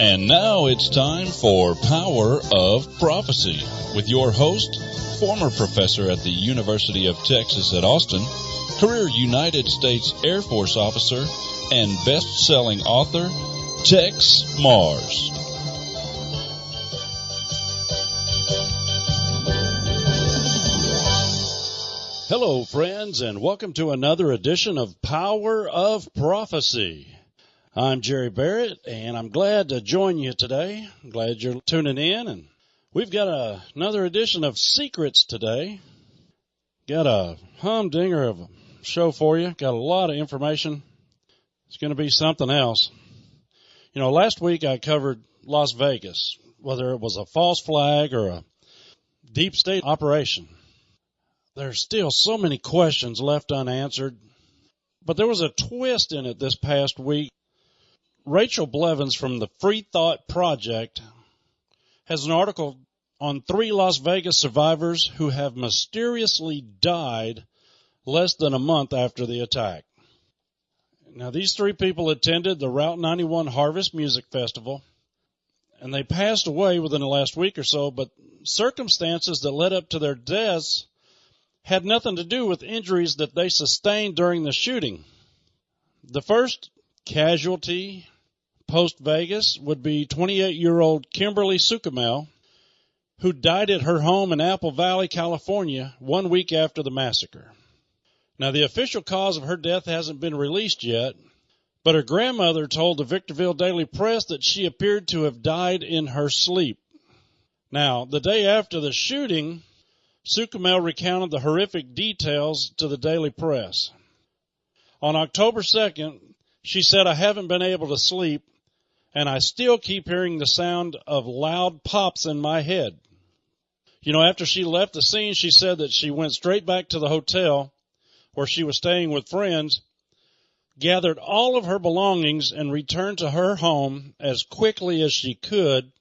And now it's time for Power of Prophecy with your host, former professor at the University of Texas at Austin, career United States Air Force officer, and best-selling author, Tex Mars. Hello, friends, and welcome to another edition of Power of Prophecy. I'm Jerry Barrett, and I'm glad to join you today. I'm glad you're tuning in, and we've got another edition of Secrets today. Got a humdinger of a show for you. Got a lot of information. It's going to be something else. You know, last week I covered Las Vegas, whether it was a false flag or a deep state operation. There's still so many questions left unanswered, but there was a twist in it this past week. Rachel Blevins from the Free Thought Project has an article on 3 Las Vegas survivors who have mysteriously died less than a month after the attack. Now, these 3 people attended the Route 91 Harvest Music Festival, and they passed away within the last week or so, but circumstances that led up to their deaths had nothing to do with injuries that they sustained during the shooting. The first casualty post-Vegas would be 28-year-old Kimberly Sukumel, who died at her home in Apple Valley, California, 1 week after the massacre. Now, the official cause of her death hasn't been released yet, but her grandmother told the Victorville Daily Press that she appeared to have died in her sleep. Now, the day after the shooting, Sukumel recounted the horrific details to the Daily Press. On October 2nd, she said, "I haven't been able to sleep, and I still keep hearing the sound of loud pops in my head." You know, after she left the scene, she said that she went straight back to the hotel where she was staying with friends, gathered all of her belongings, and returned to her home as quickly as she could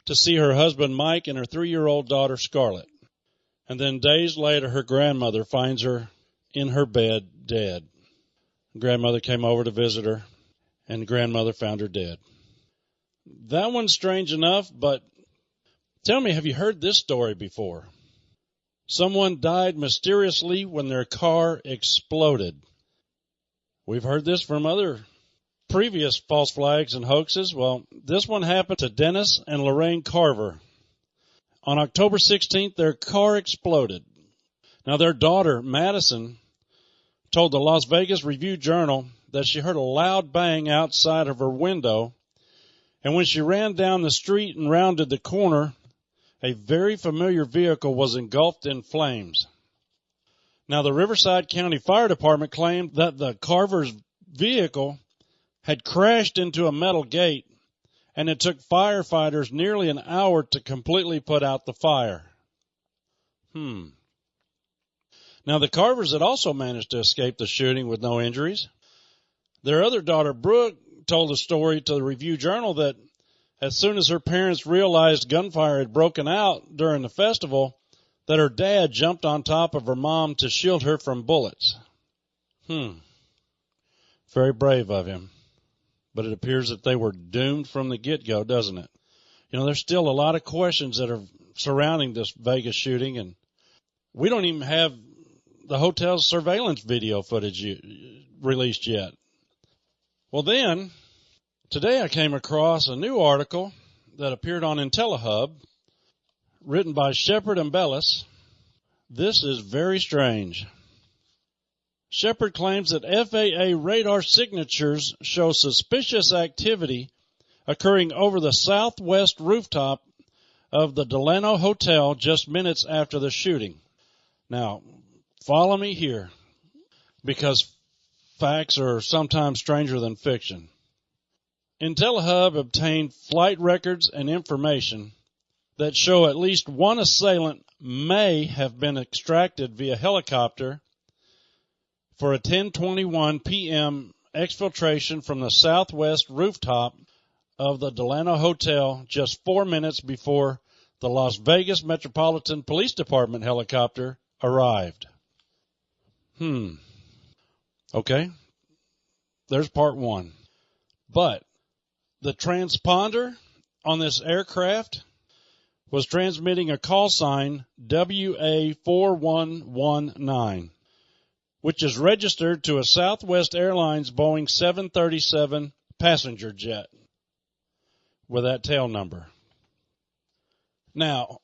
to see her husband Mike and her 3-year-old daughter Scarlett. And then days later, her grandmother finds her in her bed dead. Grandmother came over to visit her, and grandmother found her dead. That one's strange enough, but tell me, have you heard this story before? Someone died mysteriously when their car exploded. We've heard this from other previous false flags and hoaxes. Well, this one happened to Dennis and Lorraine Carver. On October 16th, their car exploded. Now, their daughter, Madison, told the Las Vegas Review-Journal that she heard a loud bang outside of her window, and when she ran down the street and rounded the corner, a very familiar vehicle was engulfed in flames. Now, the Riverside County Fire Department claimed that the Carver's vehicle had crashed into a metal gate, and it took firefighters nearly an hour to completely put out the fire. Now, the Carvers had also managed to escape the shooting with no injuries. Their other daughter, Brooke, told a story to the Review-Journal that as soon as her parents realized gunfire had broken out during the festival, that her dad jumped on top of her mom to shield her from bullets. Very brave of him. But it appears that they were doomed from the get-go, doesn't it? You know, there's still a lot of questions that are surrounding this Vegas shooting, and we don't even have the hotel's surveillance video footage released yet. Well, then, today I came across a new article that appeared on IntelliHub, written by Shepard and Bellis. This is very strange. Shepard claims that FAA radar signatures show suspicious activity occurring over the southwest rooftop of the Delano Hotel just minutes after the shooting. Now, follow me here, because facts are sometimes stranger than fiction. IntelliHub obtained flight records and information that show at least one assailant may have been extracted via helicopter for a 10:21 p.m. exfiltration from the southwest rooftop of the Delano Hotel just 4 minutes before the Las Vegas Metropolitan Police Department helicopter arrived. Okay, there's part one. But the transponder on this aircraft was transmitting a call sign WA4119, which is registered to a Southwest Airlines Boeing 737 passenger jet with that tail number. Now,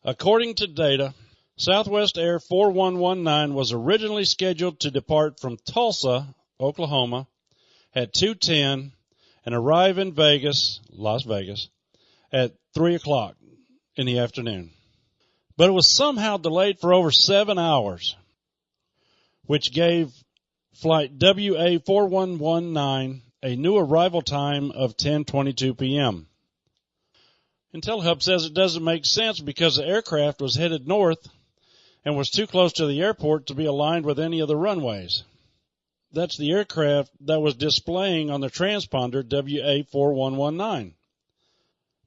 according to data, Southwest Air 4119 was originally scheduled to depart from Tulsa, Oklahoma, at 2:10 and arrive in Las Vegas, at 3 o'clock in the afternoon. But it was somehow delayed for over 7 hours, which gave flight WA4119 a new arrival time of 10:22 p.m. IntelliHub says it doesn't make sense because the aircraft was headed north and was too close to the airport to be aligned with any of the runways. That's the aircraft that was displaying on the transponder WA4119.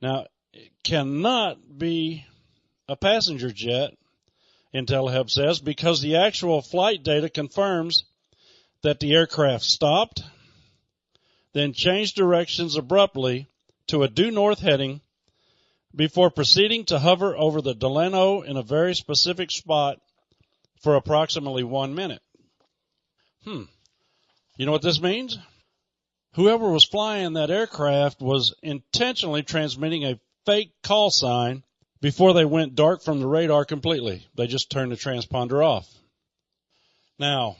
Now, it cannot be a passenger jet, IntelliHub says, because the actual flight data confirms that the aircraft stopped, then changed directions abruptly to a due north heading before proceeding to hover over the Delano in a very specific spot for approximately 1 minute. You know what this means? Whoever was flying that aircraft was intentionally transmitting a fake call sign before they went dark from the radar completely. They just turned the transponder off. Now,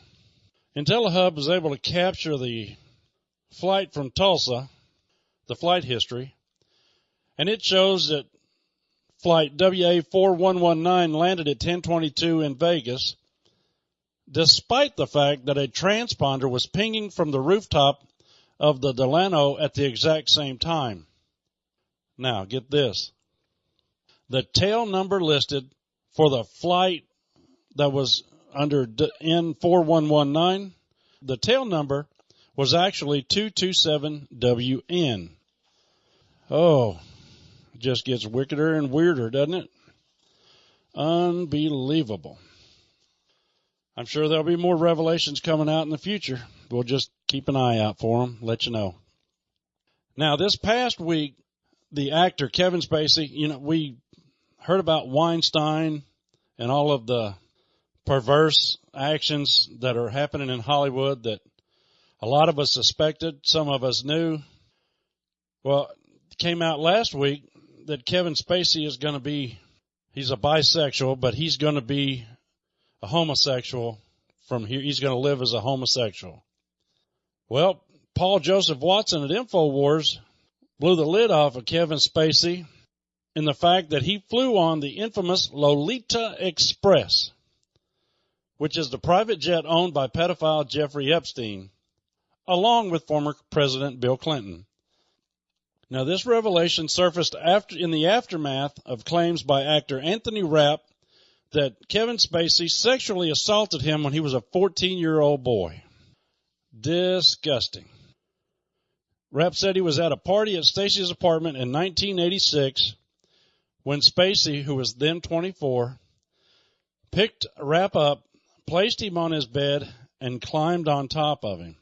IntelliHub was able to capture the flight from Tulsa, the flight history, and it shows that flight WA4119 landed at 10:22 in Vegas, despite the fact that a transponder was pinging from the rooftop of the Delano at the exact same time. Now, get this. The tail number listed for the flight that was under N4119, the tail number was actually 227WN. Oh, it just gets wickeder and weirder, doesn't it? Unbelievable. I'm sure there'll be more revelations coming out in the future. We'll just keep an eye out for them, let you know. Now, this past week, the actor Kevin Spacey, we heard about Weinstein and all of the perverse actions that are happening in Hollywood that a lot of us suspected, some of us knew. Well, it came out last week that Kevin Spacey is going to be, he's a bisexual, but he's going to be a homosexual from here. He's going to live as a homosexual. Well, Paul Joseph Watson at InfoWars blew the lid off of Kevin Spacey in the fact that he flew on the infamous Lolita Express, which is the private jet owned by pedophile Jeffrey Epstein, along with former President Bill Clinton. Now, this revelation surfaced in the aftermath of claims by actor Anthony Rapp that Kevin Spacey sexually assaulted him when he was a 14-year-old boy. Disgusting. Rapp said he was at a party at Stacey's apartment in 1986 when Spacey, who was then 24, picked Rapp up, placed him on his bed, and climbed on top of him.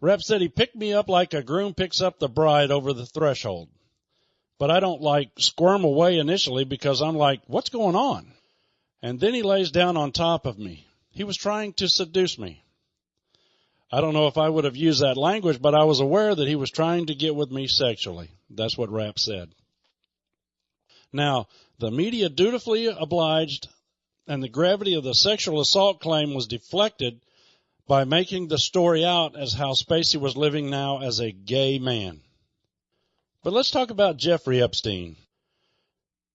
Rapp said he picked me up like a groom picks up the bride over the threshold. But I don't squirm away initially because I'm like, what's going on? And then he lays down on top of me. He was trying to seduce me. I don't know if I would have used that language, but I was aware that he was trying to get with me sexually. That's what Rapp said. Now, the media dutifully obliged, and the gravity of the sexual assault claim was deflected by making the story out as how Spacey was living now as a gay man. But let's talk about Jeffrey Epstein.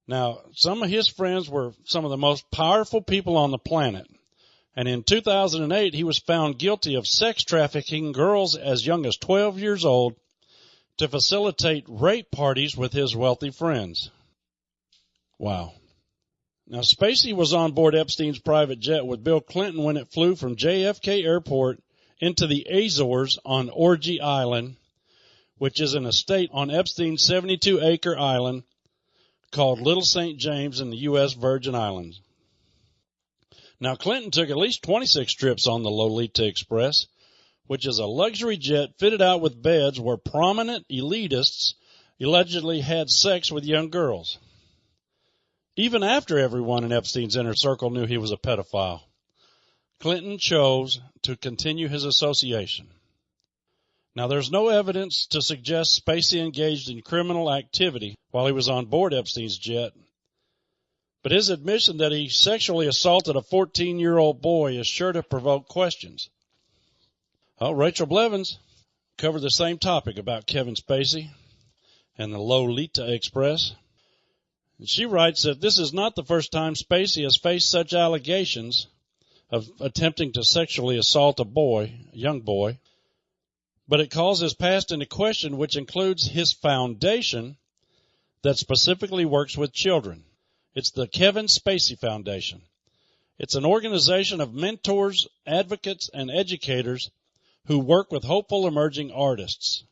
Now, some of his friends were some of the most powerful people on the planet. And in 2008, he was found guilty of sex trafficking girls as young as 12 years old to facilitate rape parties with his wealthy friends. Wow. Now, Spacey was on board Epstein's private jet with Bill Clinton when it flew from JFK Airport into the Azores on Orgy Island, which is an estate on Epstein's 72-acre island called Little St. James in the U.S. Virgin Islands. Now, Clinton took at least 26 trips on the Lolita Express, which is a luxury jet fitted out with beds where prominent elitists allegedly had sex with young girls. Even after everyone in Epstein's inner circle knew he was a pedophile, Clinton chose to continue his association. Now, there's no evidence to suggest Spacey engaged in criminal activity while he was on board Epstein's jet, but his admission that he sexually assaulted a 14-year-old boy is sure to provoke questions. Well, Rachel Blevins covered the same topic about Kevin Spacey and the Lolita Express. And she writes that this is not the first time Spacey has faced such allegations of attempting to sexually assault a young boy, but it calls his past into question, which includes his foundation that specifically works with children. It's the Kevin Spacey Foundation. It's an organization of mentors, advocates, and educators who work with hopeful emerging artists.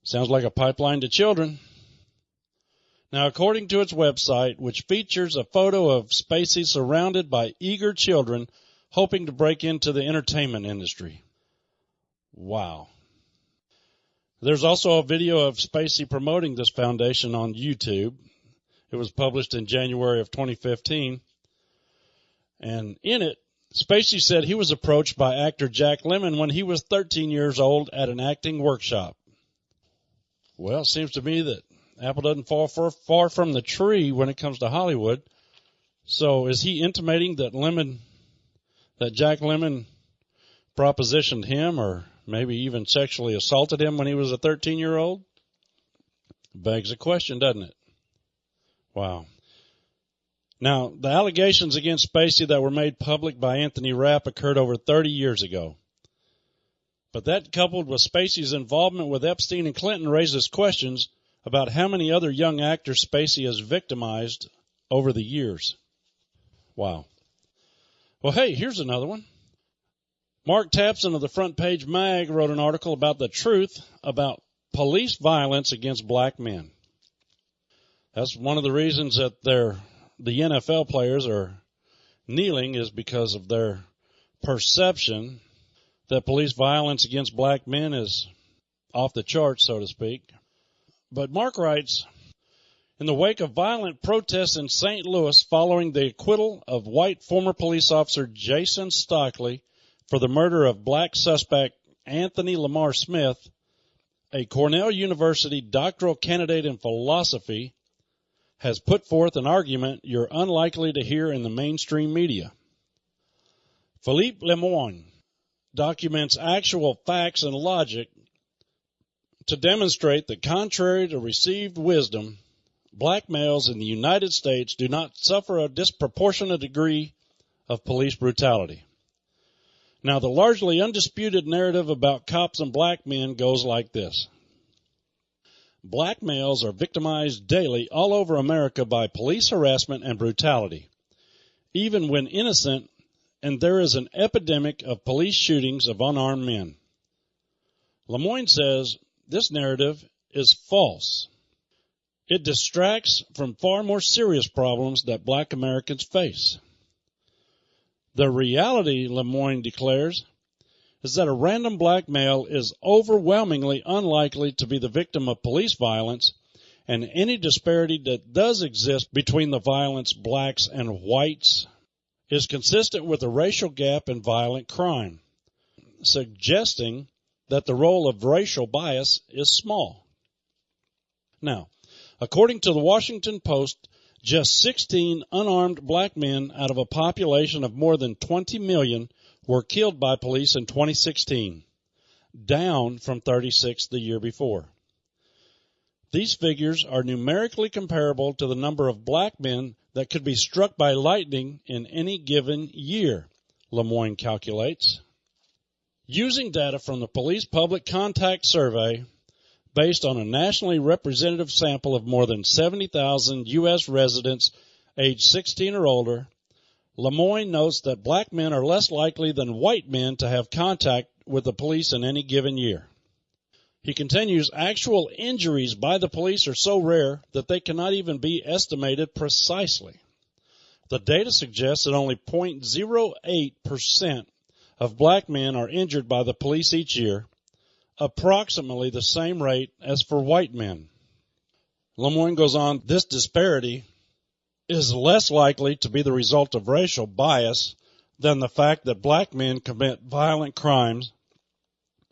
Sounds like a pipeline to children. Now, according to its website, which features a photo of Spacey surrounded by eager children hoping to break into the entertainment industry. Wow. There's also a video of Spacey promoting this foundation on YouTube. It was published in January of 2015. And in it, Spacey said he was approached by actor Jack Lemmon when he was 13 years old at an acting workshop. Well, it seems to me that apple doesn't fall far from the tree when it comes to Hollywood. So is he intimating that Jack Lemmon propositioned him or maybe even sexually assaulted him when he was a 13-year-old? Begs a question, doesn't it? Wow. Now, the allegations against Spacey that were made public by Anthony Rapp occurred over 30 years ago. But that, coupled with Spacey's involvement with Epstein and Clinton, raises questions about how many other young actors Spacey has victimized over the years. Wow. Well, hey, here's another one. Mark Tapson of the Front Page Mag wrote an article about the truth about police violence against black men. That's one of the reasons that the NFL players are kneeling, is because of their perception that police violence against black men is off the charts, so to speak. But Mark writes, in the wake of violent protests in St. Louis following the acquittal of white former police officer Jason Stockley for the murder of black suspect Anthony Lamar Smith, a Cornell University doctoral candidate in philosophy has put forth an argument you're unlikely to hear in the mainstream media. Philippe Lemoine documents actual facts and logic to demonstrate that, contrary to received wisdom, black males in the United States do not suffer a disproportionate degree of police brutality. Now, the largely undisputed narrative about cops and black men goes like this. Black males are victimized daily all over America by police harassment and brutality, even when innocent, and there is an epidemic of police shootings of unarmed men. Lemoine says this narrative is false. It distracts from far more serious problems that black Americans face. The reality, Lemoine declares, is that a random black male is overwhelmingly unlikely to be the victim of police violence, and any disparity that does exist between the violence blacks and whites is consistent with the racial gap in violent crime, suggesting that the role of racial bias is small. Now, according to the Washington Post, just 16 unarmed black men out of a population of more than 20 million were killed by police in 2016, down from 36 the year before. These figures are numerically comparable to the number of black men that could be struck by lightning in any given year, Lemoine calculates. Using data from the Police Public Contact Survey, based on a nationally representative sample of more than 70,000 U.S. residents aged 16 or older, Lemoine notes that black men are less likely than white men to have contact with the police in any given year. He continues, actual injuries by the police are so rare that they cannot even be estimated precisely. The data suggests that only 0.08% of black men are injured by the police each year, approximately the same rate as for white men. Lemoyne goes on, this disparity is less likely to be the result of racial bias than the fact that black men commit violent crimes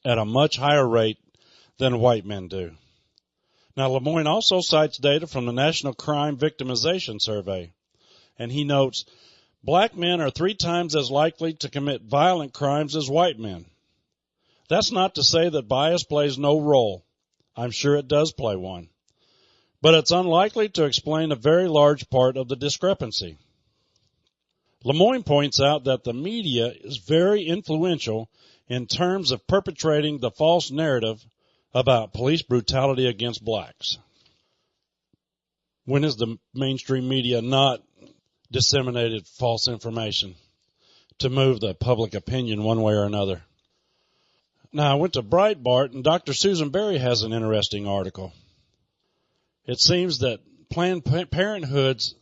at a much higher rate than white men do. Now, Lemoyne also cites data from the National Crime Victimization Survey, and he notes, black men are 3 times as likely to commit violent crimes as white men. That's not to say that bias plays no role. I'm sure it does play one. But it's unlikely to explain a very large part of the discrepancy. Lemoyne points out that the media is very influential in terms of perpetrating the false narrative about police brutality against blacks. When has the mainstream media not disseminated false information to move the public opinion one way or another? Now, I went to Breitbart, and Dr. Susan Berry has an interesting article. It seems that Planned Parenthood's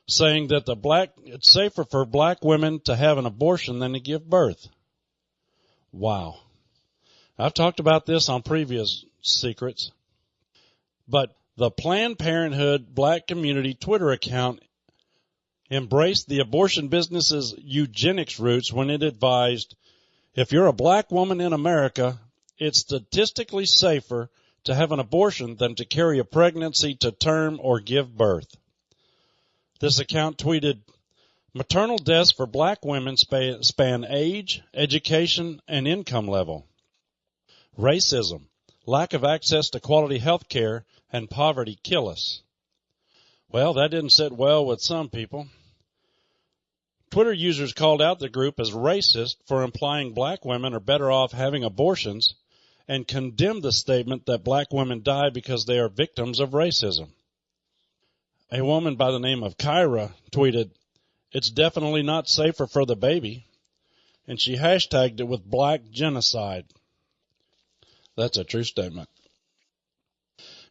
saying that it's safer for black women to have an abortion than to give birth. Wow. I've talked about this on previous secrets, but the Planned Parenthood Black Community Twitter account embraced the abortion business's eugenics roots when it advised, if you're a black woman in America, it's statistically safer to have an abortion than to carry a pregnancy to term or give birth. This account tweeted, maternal deaths for black women span age, education, and income level. Racism, lack of access to quality health care, and poverty kill us. Well, that didn't sit well with some people. Twitter users called out the group as racist for implying black women are better off having abortions and condemned the statement that black women die because they are victims of racism. A woman by the name of Kyra tweeted, it's definitely not safer for the baby, and she hashtagged it with black genocide. That's a true statement.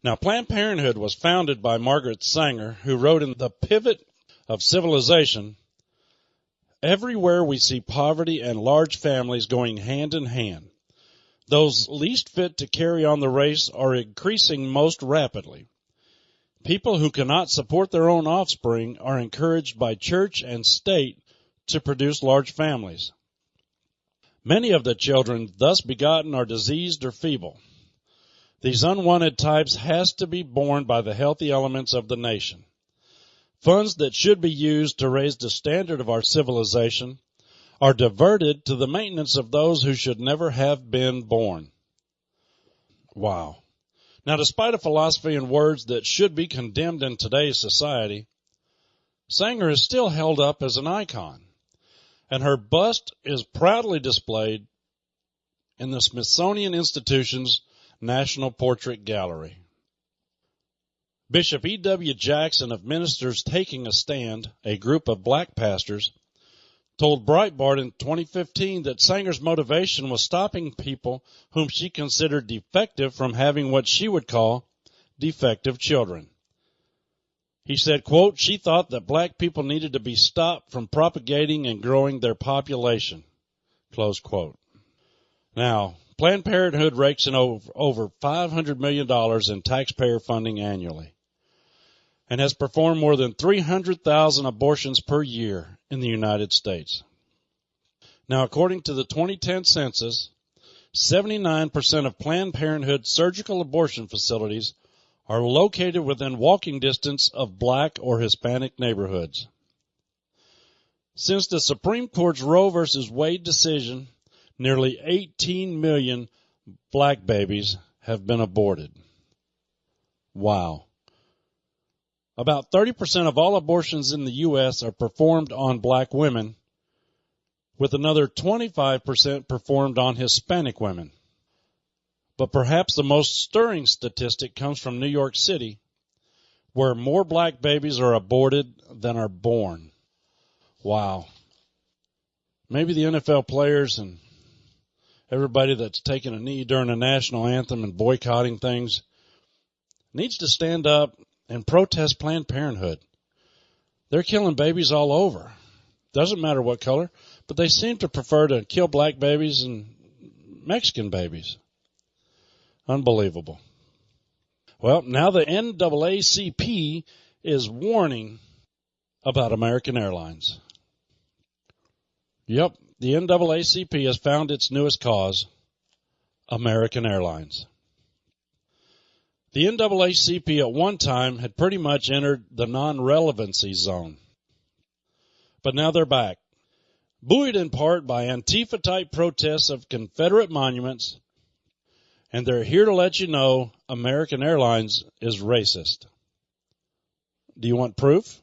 Now, Planned Parenthood was founded by Margaret Sanger, who wrote in The Pivot of Civilization, everywhere we see poverty and large families going hand in hand. Those least fit to carry on the race are increasing most rapidly. People who cannot support their own offspring are encouraged by church and state to produce large families. Many of the children thus begotten are diseased or feeble. These unwanted types has to be borne by the healthy elements of the nation. Funds that should be used to raise the standard of our civilization are diverted to the maintenance of those who should never have been born. Wow. Now, despite a philosophy and words that should be condemned in today's society, Sanger is still held up as an icon, and her bust is proudly displayed in the Smithsonian Institution's National Portrait Gallery. Bishop E.W. Jackson of Ministers Taking a Stand, a group of black pastors, told Breitbart in 2015 that Sanger's motivation was stopping people whom she considered defective from having what she would call defective children. He said, quote, she thought that black people needed to be stopped from propagating and growing their population, close quote. Now, Planned Parenthood rakes in over $500 million in taxpayer funding annually and has performed more than 300,000 abortions per year in the United States. Now, according to the 2010 census, 79% of Planned Parenthood surgical abortion facilities are located within walking distance of black or Hispanic neighborhoods. Since the Supreme Court's Roe v. Wade decision, nearly 18 million black babies have been aborted. Wow. About 30% of all abortions in the U.S. are performed on black women, with another 25% performed on Hispanic women. But perhaps the most stirring statistic comes from New York City, where more black babies are aborted than are born. Wow. Maybe the NFL players and everybody that's taking a knee during the national anthem and boycotting things needs to stand up and protest Planned Parenthood. They're killing babies all over. Doesn't matter what color. but they seem to prefer to kill black babies and Mexican babies. Unbelievable. Well, now the NAACP is warning about American Airlines. Yep, the NAACP has found its newest cause, American Airlines. The NAACP at one time had pretty much entered the non-relevancy zone. But now they're back, buoyed in part by Antifa-type protests of Confederate monuments, and they're here to let you know American Airlines is racist. Do you want proof?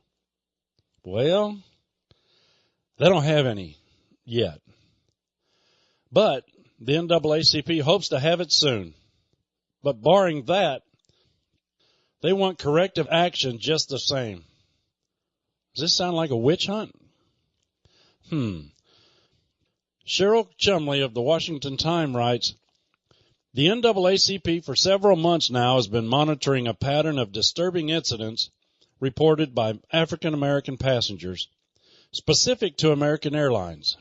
Well, they don't have any yet. But the NAACP hopes to have it soon. But barring that, they want corrective action just the same. Does this sound like a witch hunt? Cheryl Chumley of the Washington Times writes, the NAACP for several months now has been monitoring a pattern of disturbing incidents reported by African American passengers, specific to American Airlines.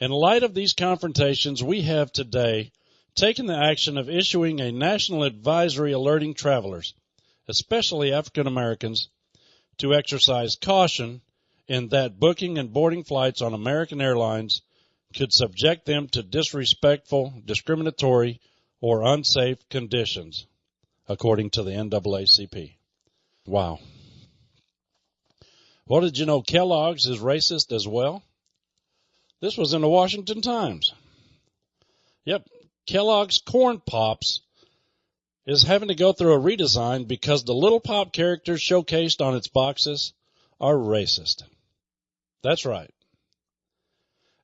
In light of these confrontations, we have today taken the action of issuing a national advisory alerting travelers, especially African Americans, to exercise caution in that booking and boarding flights on American Airlines could subject them to disrespectful, discriminatory, or unsafe conditions, according to the NAACP. Wow. Well, did you know Kellogg's is racist as well? This was in the Washington Times. Yep, Kellogg's Corn Pops is having to go through a redesign because the little pop characters showcased on its boxes are racist. That's right.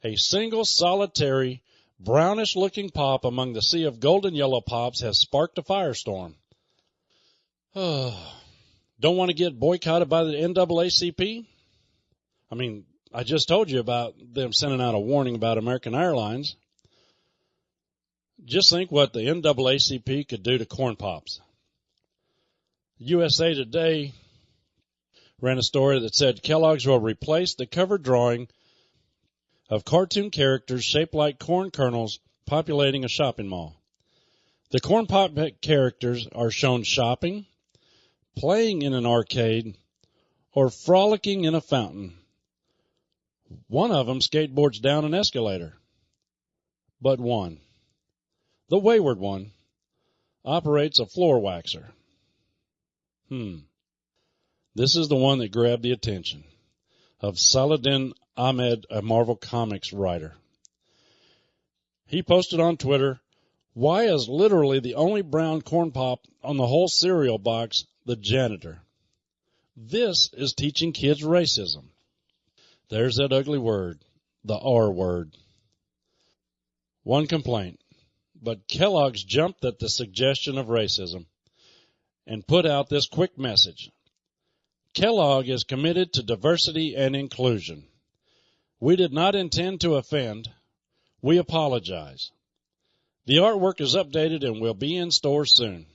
A single solitary brownish-looking pop among the sea of golden yellow pops has sparked a firestorm. Don't want to get boycotted by the NAACP? I mean, I just told you about them sending out a warning about American Airlines. Just think what the NAACP could do to corn pops. USA Today ran a story that said Kellogg's will replace the cover drawing of cartoon characters shaped like corn kernels populating a shopping mall. The corn pop characters are shown shopping, playing in an arcade, or frolicking in a fountain. One of them skateboards down an escalator. But one, the wayward one, operates a floor waxer. This is the one that grabbed the attention of Saladin Ahmed, a Marvel Comics writer. He posted on Twitter, "Why is literally the only brown corn pop on the whole cereal box the janitor? This is teaching kids racism." There's that ugly word, the R word. One complaint, but Kellogg's jumped at the suggestion of racism and put out this quick message. Kellogg is committed to diversity and inclusion. We did not intend to offend. We apologize. The artwork is updated and will be in stores soon.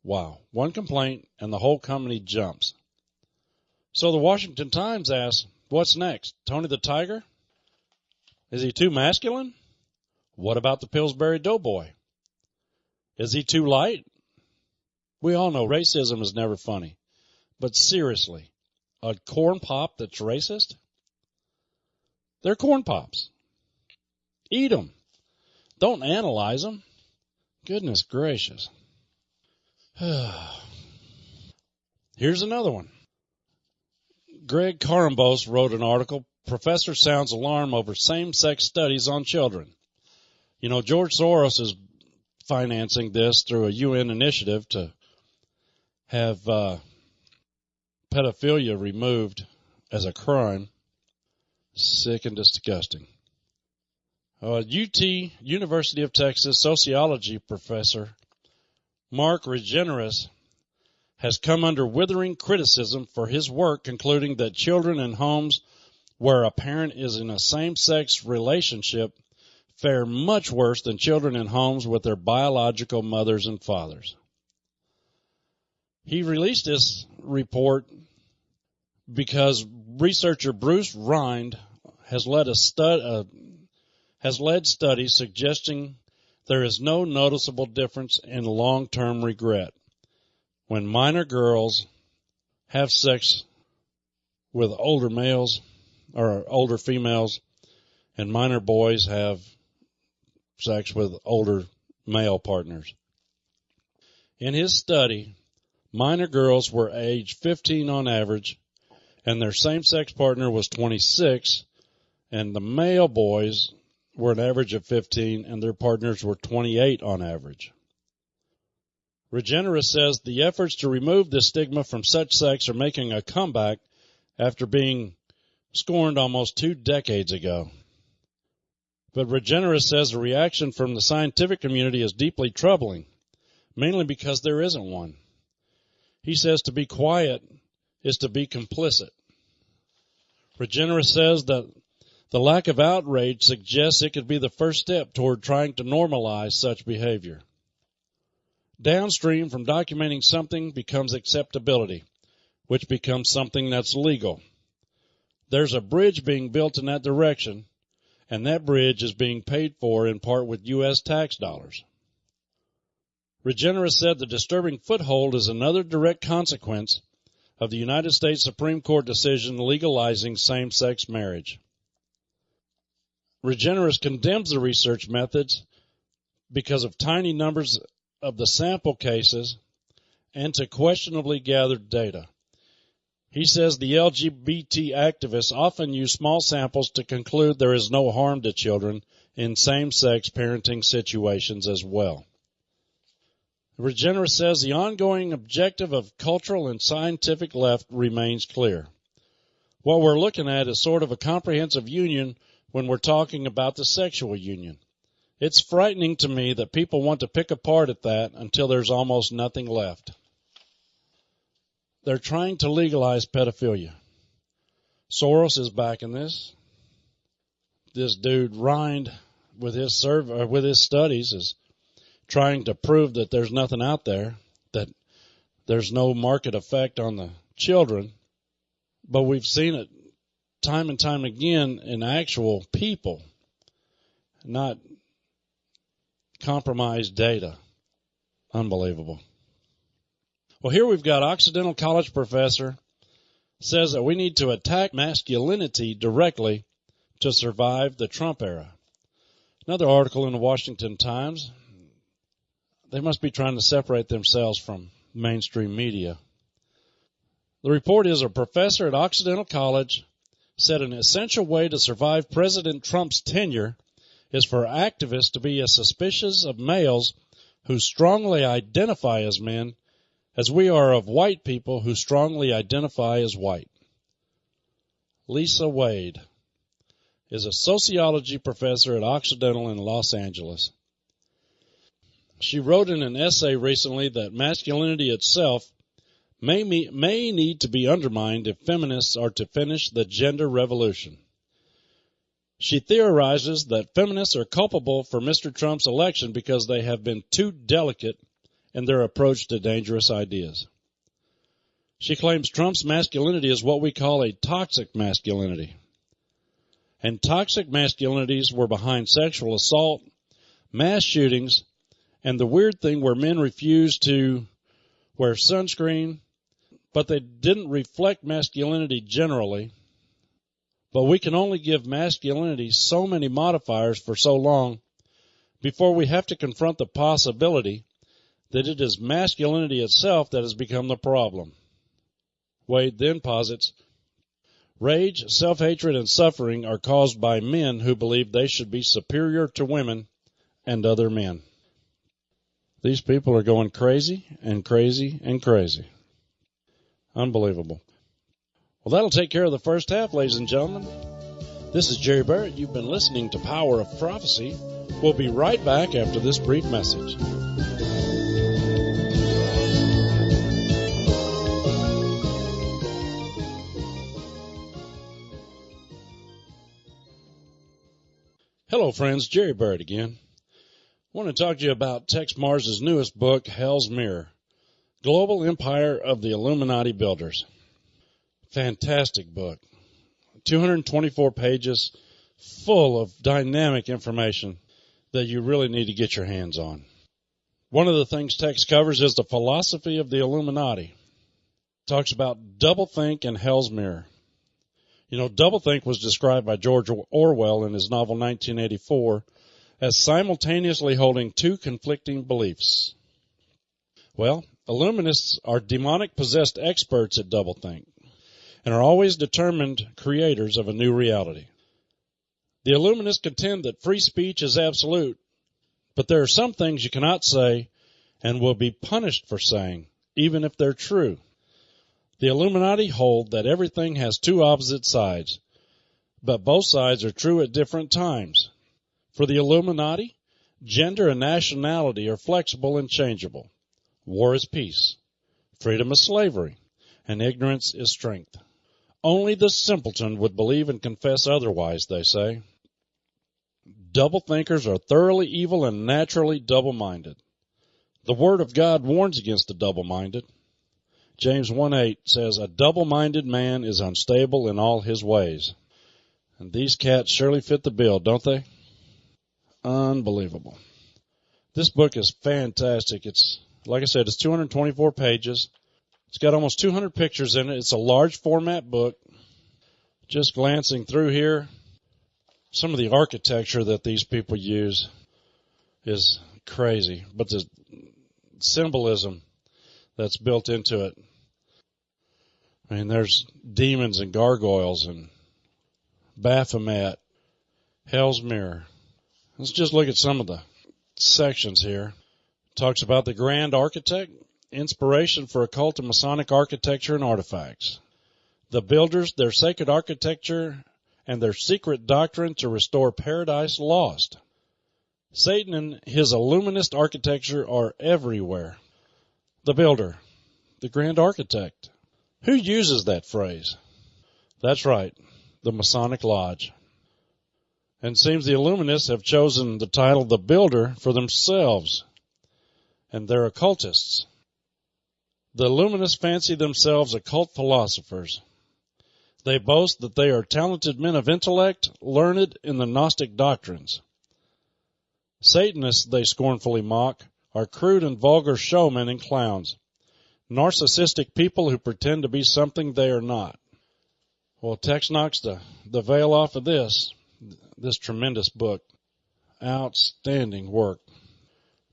Wow. One complaint and the whole company jumps. So the Washington Times asks, what's next? Tony the Tiger? Is he too masculine? What about the Pillsbury Doughboy? Is he too light? We all know racism is never funny. But seriously, a corn pop that's racist? They're corn pops. Eat them. Don't analyze them. Goodness gracious. Here's another one. Greg Carimbos wrote an article, Professor Sounds Alarm Over Same-Sex Studies on Children. You know, George Soros is financing this through a UN initiative to have pedophilia removed as a crime. Sick and disgusting. University of Texas sociology professor Mark Regeneris has come under withering criticism for his work, concluding that children in homes where a parent is in a same-sex relationship fare much worse than children in homes with their biological mothers and fathers. He released this report because researcher Bruce Rind has led studies suggesting there is no noticeable difference in long-term regret when minor girls have sex with older males or older females and minor boys have sex with older male partners. In his study, minor girls were aged 15 on average, and their same-sex partner was 26, and the male boys were an average of 15, and their partners were 28 on average. Regeneris says the efforts to remove this stigma from such sex are making a comeback after being scorned almost 2 decades ago. But Regeneris says the reaction from the scientific community is deeply troubling, mainly because there isn't one. He says to be quiet is to be complicit. Regeneris says that the lack of outrage suggests it could be the first step toward trying to normalize such behavior. Downstream from documenting something becomes acceptability, which becomes something that's legal. There's a bridge being built in that direction, and that bridge is being paid for in part with U.S. tax dollars. Regeneris said the disturbing foothold is another direct consequence of the United States Supreme Court decision legalizing same-sex marriage. Regeneris condemns the research methods because of tiny numbers of the sample cases and to questionably gathered data. He says the LGBT activists often use small samples to conclude there is no harm to children in same-sex parenting situations as well. Regeneris says the ongoing objective of cultural and scientific left remains clear. What we're looking at is sort of a comprehensive union when we're talking about the sexual union. It's frightening to me that people want to pick apart at that until there's almost nothing left. They're trying to legalize pedophilia. Soros is backing this. This dude Rind, with his studies, is trying to prove that there's nothing out there, that there's no market effect on the children. But we've seen it time and time again in actual people, not compromised data. Unbelievable. Well, here we've got Occidental College professor says that we need to attack masculinity directly to survive the Trump era. Another article in the Washington Times. They must be trying to separate themselves from mainstream media. The report is a professor at Occidental College said an essential way to survive President Trump's tenure is for activists to be as suspicious of males who strongly identify as men as we are of white people who strongly identify as white. Lisa Wade is a sociology professor at Occidental in Los Angeles. She wrote in an essay recently that masculinity itself may need to be undermined if feminists are to finish the gender revolution. She theorizes that feminists are culpable for Mr. Trump's election because they have been too delicate in their approach to dangerous ideas. She claims Trump's masculinity is what we call a toxic masculinity. And toxic masculinities were behind sexual assault, mass shootings, and the weird thing where men refused to wear sunscreen, but they didn't reflect masculinity generally. But we can only give masculinity so many modifiers for so long before we have to confront the possibility that it is masculinity itself that has become the problem. Wade then posits, rage, self-hatred, and suffering are caused by men who believe they should be superior to women and other men. These people are going crazy and crazy and crazy. Unbelievable. Well, that'll take care of the first half, ladies and gentlemen. This is Jerry Barrett. You've been listening to Power of Prophecy. We'll be right back after this brief message. Hello, friends. Jerry Barrett again. I want to talk to you about Tex Mars's newest book, Hell's Mirror, Global Empire of the Illuminati Builders. Fantastic book. 224 pages full of dynamic information that you really need to get your hands on. One of the things text covers is the philosophy of the Illuminati. It talks about doublethink and hell's mirror. You know, doublethink was described by George Orwell in his novel 1984 as simultaneously holding two conflicting beliefs. Well, Illuminists are demonic-possessed experts at doublethink and are always determined creators of a new reality. The Illuminists contend that free speech is absolute, but there are some things you cannot say and will be punished for saying, even if they're true. The Illuminati hold that everything has two opposite sides, but both sides are true at different times. For the Illuminati, gender and nationality are flexible and changeable. War is peace. Freedom is slavery. And ignorance is strength. Only the simpleton would believe and confess otherwise, they say. Double thinkers are thoroughly evil and naturally double-minded. The Word of God warns against the double-minded. James 1:8 says, "A double-minded man is unstable in all his ways." And these cats surely fit the bill, don't they? Unbelievable. This book is fantastic. It's, like I said, it's 224 pages. It's got almost 200 pictures in it. It's a large format book. Just glancing through here, some of the architecture that these people use is crazy, but the symbolism that's built into it. I mean, there's demons and gargoyles and Baphomet, Hell's Mirror. Let's just look at some of the sections here. It talks about the Grand Architect, inspiration for occult and Masonic architecture and artifacts. The builders, their sacred architecture, and their secret doctrine to restore paradise lost. Satan and his illuminist architecture are everywhere. The builder, the Grand Architect. Who uses that phrase? That's right, the Masonic Lodge. And it seems the Illuminists have chosen the title the Builder for themselves, and they're occultists. The Illuminists fancy themselves occult philosophers. They boast that they are talented men of intellect, learned in the Gnostic doctrines. Satanists, they scornfully mock, are crude and vulgar showmen and clowns, narcissistic people who pretend to be something they are not. Well, Tex knocks the veil off of this tremendous book. Outstanding work.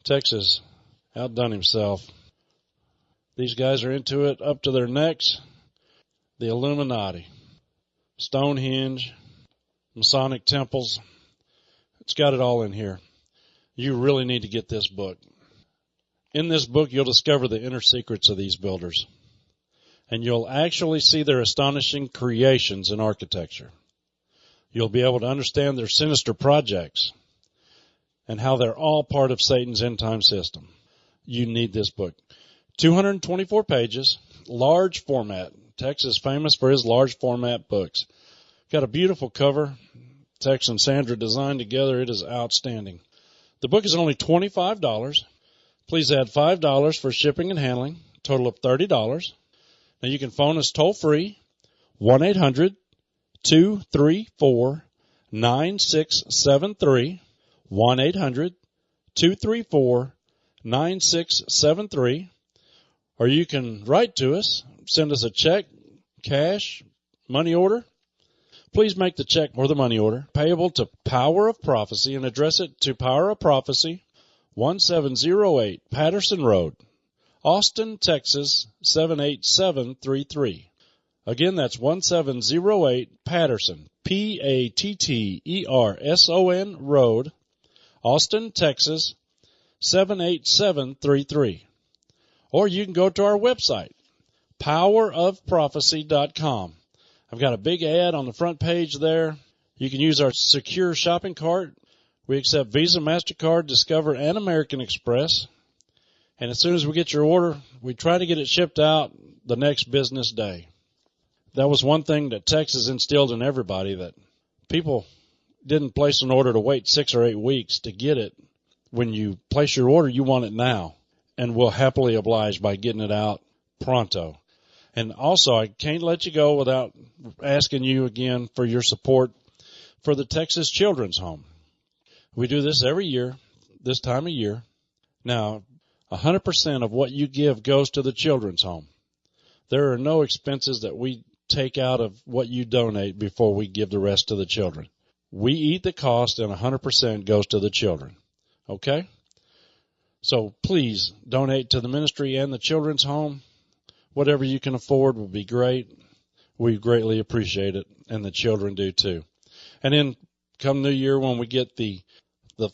Tex has outdone himself. These guys are into it up to their necks. The Illuminati, Stonehenge, Masonic temples. It's got it all in here. You really need to get this book. In this book, you'll discover the inner secrets of these builders. And you'll actually see their astonishing creations in architecture. You'll be able to understand their sinister projects and how they're all part of Satan's end-time system. You need this book. 224 pages, large format. Tex is famous for his large format books. Got a beautiful cover. Tex and Sandra designed together. It is outstanding. The book is only $25. Please add $5 for shipping and handling, total of $30. Now you can phone us toll free, 1-800-234-9673, 1-800-234-9673, or you can write to us, send us a check, cash, money order. Please make the check or the money order payable to Power of Prophecy and address it to Power of Prophecy, 1708 Patterson Road, Austin, Texas, 78733. Again, that's 1708 Patterson, Patterson Road, Austin, Texas, 78733. Or you can go to our website, powerofprophecy.com. I've got a big ad on the front page there. You can use our secure shopping cart. We accept Visa, MasterCard, Discover, and American Express. And as soon as we get your order, we try to get it shipped out the next business day. That was one thing that Texas instilled in everybody, that people didn't place an order to wait 6 or 8 weeks to get it. When you place your order, you want it now. And we'll happily oblige by getting it out pronto. And also, I can't let you go without asking you again for your support for the Texas Children's Home. We do this every year, this time of year. Now, 100% of what you give goes to the Children's Home. There are no expenses that we take out of what you donate before we give the rest to the children. We eat the cost and 100% goes to the children. Okay? So please donate to the ministry and the Children's Home. Whatever you can afford would be great. We greatly appreciate it, and the children do too. And then come New Year, when we get the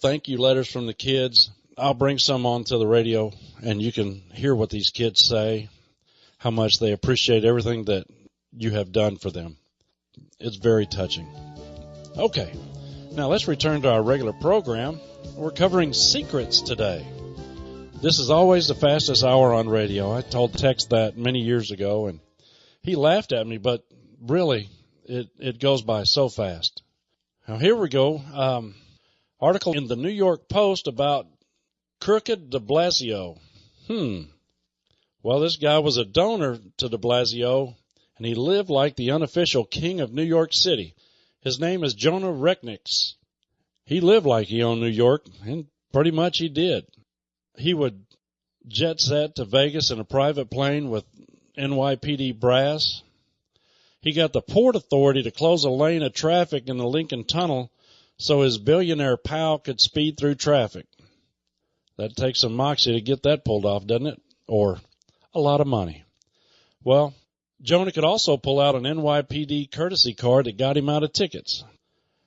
thank you letters from the kids, I'll bring some on to the radio, and you can hear what these kids say, how much they appreciate everything that you have done for them. It's very touching. Okay, now let's return to our regular program. We're covering secrets today. This is always the fastest hour on radio. I told Tex that many years ago, and he laughed at me, but really, it goes by so fast. Now, here we go. Article in the New York Post about Crooked de Blasio. Well, this guy was a donor to de Blasio, and he lived like the unofficial king of New York City. His name is Jonah Recknix. He lived like he owned New York, and pretty much he did. He would jet set to Vegas in a private plane with NYPD brass. He got the Port Authority to close a lane of traffic in the Lincoln Tunnel so his billionaire pal could speed through traffic. That takes some moxie to get that pulled off, doesn't it? Or a lot of money. Well, Jonah could also pull out an NYPD courtesy card that got him out of tickets.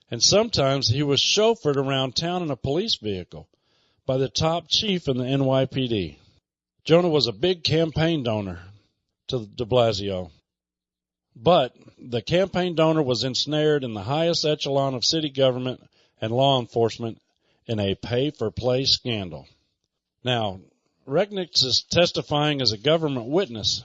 And sometimes he was chauffeured around town in a police vehicle by the top chief in the NYPD. Jonah was a big campaign donor to de Blasio. But the campaign donor was ensnared in the highest echelon of city government and law enforcement in a pay-for-play scandal. Now, Recknix is testifying as a government witness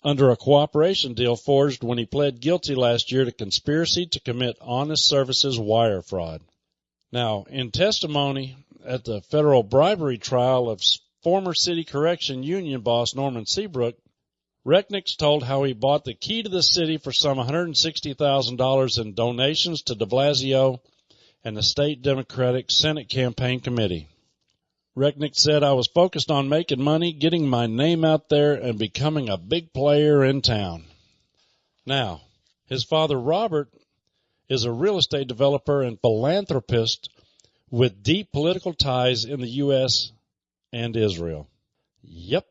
under a cooperation deal forged when he pled guilty last year to conspiracy to commit honest services wire fraud. Now, in testimony at the federal bribery trial of former city correction union boss Norman Seabrook, Recknix told how he bought the key to the city for some $160,000 in donations to de Blasio and the state Democratic Senate campaign committee. Recknix said, "I was focused on making money, getting my name out there, and becoming a big player in town." Now, his father Robert is a real estate developer and philanthropist with deep political ties in the U.S. and Israel. Yep,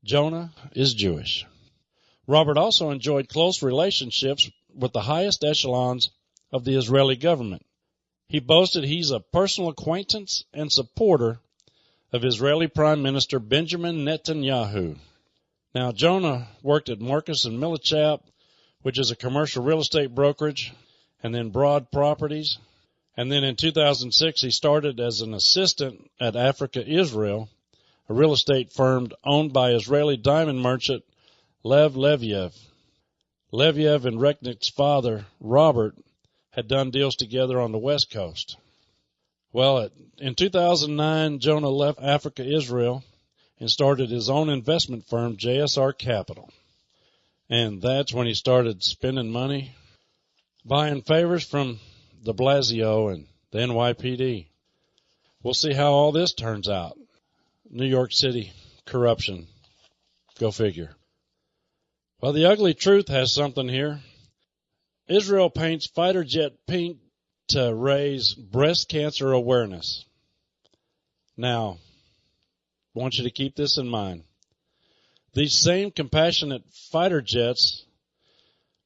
Jonah is Jewish. Robert also enjoyed close relationships with the highest echelons of the Israeli government. He boasted he's a personal acquaintance and supporter of Israeli Prime Minister Benjamin Netanyahu. Now, Jonah worked at Marcus and Millichap, which is a commercial real estate brokerage, and then Broad Properties. And then in 2006, he started as an assistant at Africa Israel, a real estate firm owned by Israeli diamond merchant Lev Leviev. Leviev and Recknix's father, Robert, had done deals together on the West Coast. Well, in 2009, Jonah left Africa Israel and started his own investment firm, JSR Capital. And that's when he started spending money, buying favors from de Blasio and the NYPD. We'll see how all this turns out. New York City corruption. Go figure. Well, the ugly truth has something here. Israel paints fighter jet pink to raise breast cancer awareness. Now, I want you to keep this in mind. These same compassionate fighter jets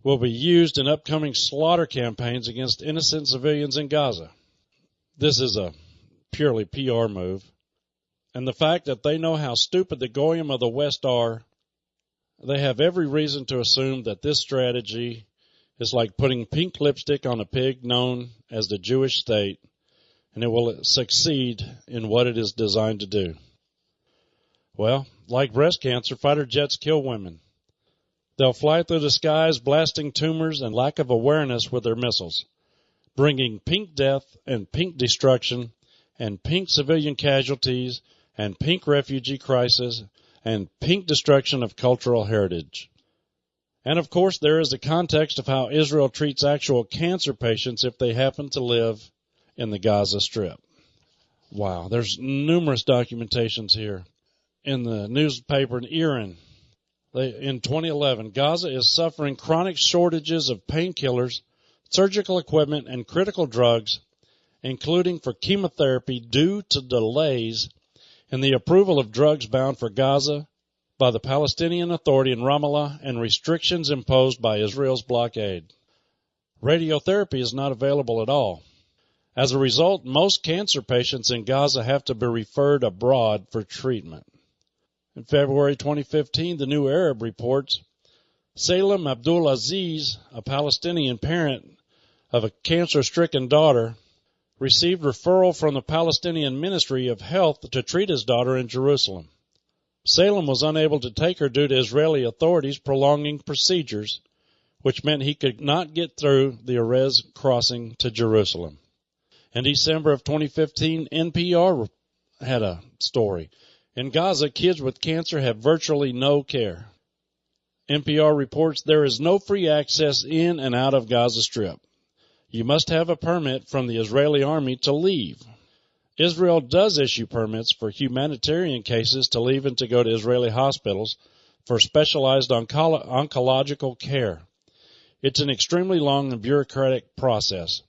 will be used in upcoming slaughter campaigns against innocent civilians in Gaza. This is a purely PR move. And the fact that they know how stupid the Goyim of the West are, they have every reason to assume that this strategy is like putting pink lipstick on a pig known as the Jewish state, and it will succeed in what it is designed to do. Well, like breast cancer, fighter jets kill women. They'll fly through the skies blasting tumors and lack of awareness with their missiles, bringing pink death and pink destruction and pink civilian casualties and pink refugee crisis and pink destruction of cultural heritage. And of course, there is the context of how Israel treats actual cancer patients if they happen to live in the Gaza Strip. Wow, there's numerous documentations here. In the newspaper in Iran, in 2011, Gaza is suffering chronic shortages of painkillers, surgical equipment, and critical drugs, including for chemotherapy, due to delays in the approval of drugs bound for Gaza by the Palestinian Authority in Ramallah and restrictions imposed by Israel's blockade. Radiotherapy is not available at all. As a result, most cancer patients in Gaza have to be referred abroad for treatment. In February 2015, the New Arab reports Salem Abdul Aziz, a Palestinian parent of a cancer-stricken daughter, received referral from the Palestinian Ministry of Health to treat his daughter in Jerusalem. Salem was unable to take her due to Israeli authorities prolonging procedures, which meant he could not get through the Erez crossing to Jerusalem. In December of 2015, NPR had a story. In Gaza, kids with cancer have virtually no care. NPR reports there is no free access in and out of Gaza Strip. You must have a permit from the Israeli army to leave. Israel does issue permits for humanitarian cases to leave and to go to Israeli hospitals for specialized oncological care. It's an extremely long and bureaucratic process.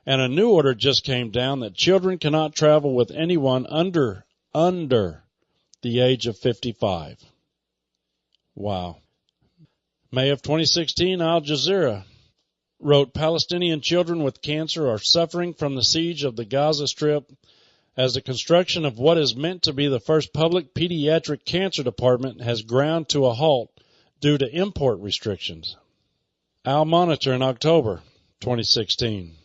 And a new order just came down that children cannot travel with anyone under the age of 55. Wow. May of 2016, Al Jazeera wrote, Palestinian children with cancer are suffering from the siege of the Gaza Strip as the construction of what is meant to be the first public pediatric cancer department has ground to a halt due to import restrictions. Al Monitor in October 2016.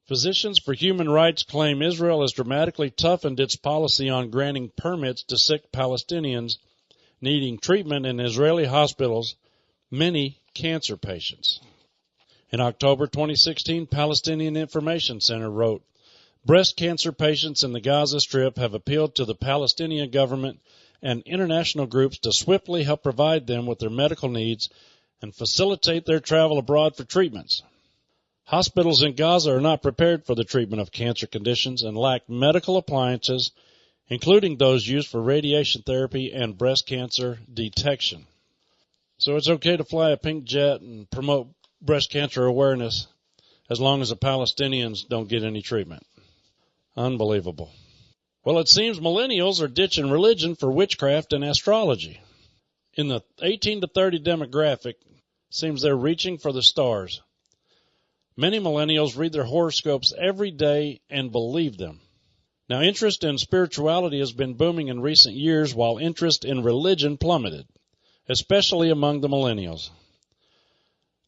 Physicians for Human Rights claim Israel has dramatically toughened its policy on granting permits to sick Palestinians needing treatment in Israeli hospitals, many cancer patients. In October 2016, Palestinian Information Center wrote, breast cancer patients in the Gaza Strip have appealed to the Palestinian government and international groups to swiftly help provide them with their medical needs and facilitate their travel abroad for treatments. Hospitals in Gaza are not prepared for the treatment of cancer conditions and lack medical appliances, including those used for radiation therapy and breast cancer detection. So it's okay to fly a pink jet and promote breast cancer awareness as long as the Palestinians don't get any treatment. Unbelievable. Well, it seems millennials are ditching religion for witchcraft and astrology. In the 18 to 30 demographic, seems they're reaching for the stars. Many millennials read their horoscopes every day and believe them. Now, interest in spirituality has been booming in recent years, while interest in religion plummeted, especially among the millennials.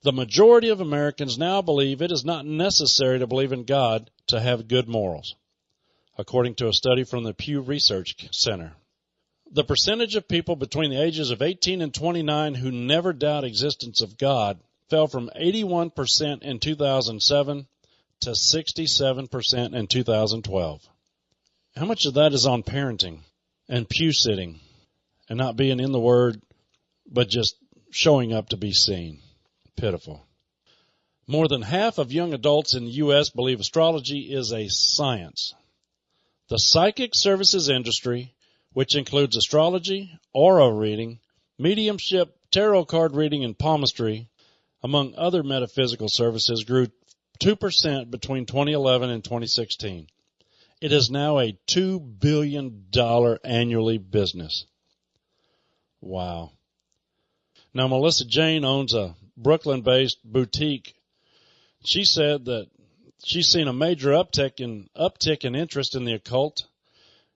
The majority of Americans now believe it is not necessary to believe in God to have good morals, according to a study from the Pew Research Center. The percentage of people between the ages of 18 and 29 who never doubt existence of God fell from 81% in 2007 to 67% in 2012. How much of that is on parenting and pew sitting and not being in the Word, but just showing up to be seen? Pitiful. More than half of young adults in the U.S. believe astrology is a science. The psychic services industry, which includes astrology, aura reading, mediumship, tarot card reading, and palmistry, among other metaphysical services, grew 2% between 2011 and 2016. It is now a $2 billion annually business. Wow. Now, Melissa Jane owns a Brooklyn-based boutique. She said that she's seen a major uptick in interest in the occult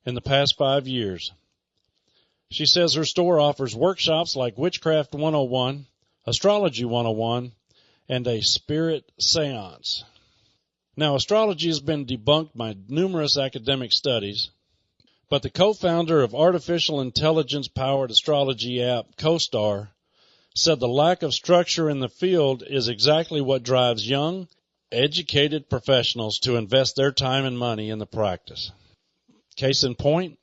in the past 5 years. She says her store offers workshops like Witchcraft 101, Astrology 101, and a spirit seance. Now, astrology has been debunked by numerous academic studies, but the co-founder of artificial intelligence-powered astrology app CoStar said the lack of structure in the field is exactly what drives young, educated professionals to invest their time and money in the practice. Case in point,